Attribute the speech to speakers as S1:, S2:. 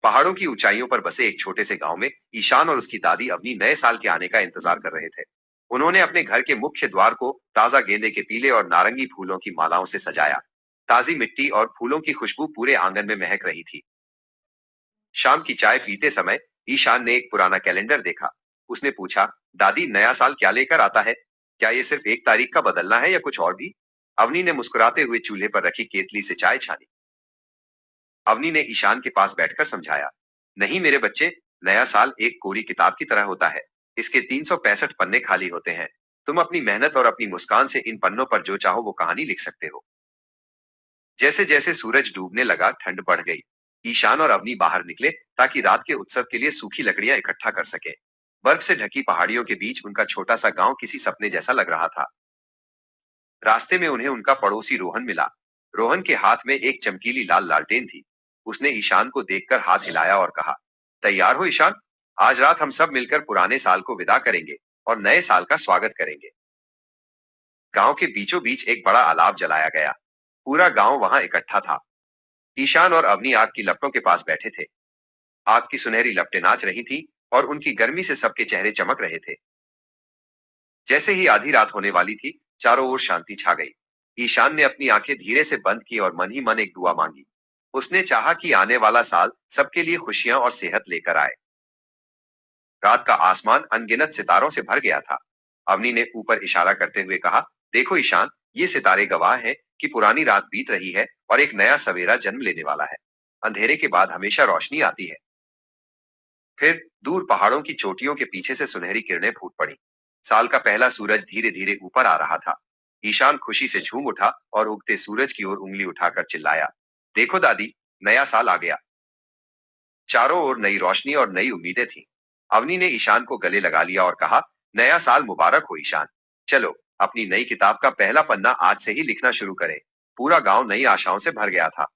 S1: पहाड़ों की ऊंचाइयों पर बसे एक छोटे से गांव में ईशान और उसकी दादी अवनी नए साल के आने का इंतजार कर रहे थे। उन्होंने अपने घर के मुख्य द्वार को ताजा गेंदे के पीले और नारंगी फूलों की मालाओं से सजाया। ताजी मिट्टी और फूलों की खुशबू पूरे आंगन में महक रही थी। शाम की चाय पीते समय ईशान ने एक पुराना कैलेंडर देखा। उसने पूछा, दादी नया साल क्या लेकर आता है? क्या ये सिर्फ एक तारीख का बदलना है या कुछ और भी? अवनी ने मुस्कुराते हुए चूल्हे पर रखी केतली से चाय छानी। अवनी ने ईशान के पास बैठकर समझाया, नहीं मेरे बच्चे, नया साल एक कोरी किताब की तरह होता है। इसके 365 पन्ने खाली होते हैं। तुम अपनी मेहनत और अपनी मुस्कान से इन पन्नों पर जो चाहो वो कहानी लिख सकते हो। जैसे जैसे सूरज डूबने लगा ठंड बढ़ गई। ईशान और अवनी बाहर निकले ताकि रात के उत्सव के लिए सूखी लकड़ियां इकट्ठा कर सके। बर्फ से ढकी पहाड़ियों के बीच उनका छोटा सा गांव किसी सपने जैसा लग रहा था। रास्ते में उन्हें उनका पड़ोसी रोहन मिला। रोहन के हाथ में एक चमकीली लाल लालटेन थी। उसने ईशान को देखकर हाथ हिलाया और कहा, तैयार हो ईशान? आज रात हम सब मिलकर पुराने साल को विदा करेंगे और नए साल का स्वागत करेंगे। गांव के बीचों बीच एक बड़ा अलाव जलाया गया। पूरा गांव वहां इकट्ठा था। ईशान और अवनी आग की लपटों के पास बैठे थे। आग की सुनहरी लपटें नाच रही थी और उनकी गर्मी से सबके चेहरे चमक रहे थे। जैसे ही आधी रात होने वाली थी, चारों ओर शांति छा गई। ईशान ने अपनी आंखें धीरे से बंद की और मन ही मन एक दुआ मांगी। उसने चाहा कि आने वाला साल सबके लिए खुशियां और सेहत लेकर आए। रात का आसमान अनगिनत सितारों से भर गया था। अवनी ने ऊपर इशारा करते हुए कहा, देखो ईशान, ये सितारे गवाह हैं कि पुरानी रात बीत रही है और एक नया सवेरा जन्म लेने वाला है। अंधेरे के बाद हमेशा रोशनी आती है। फिर दूर पहाड़ों की चोटियों के पीछे से सुनहरी किरणें फूट पड़ी। साल का पहला सूरज धीरे धीरे ऊपर आ रहा था। ईशान खुशी से झूम उठा और उगते सूरज की ओर उंगली उठाकर चिल्लाया, देखो दादी, नया साल आ गया। चारों ओर नई रोशनी और नई उम्मीदें थीं। अवनी ने ईशान को गले लगा लिया और कहा, नया साल मुबारक हो ईशान। चलो अपनी नई किताब का पहला पन्ना आज से ही लिखना शुरू करें। पूरा गांव नई आशाओं से भर गया था।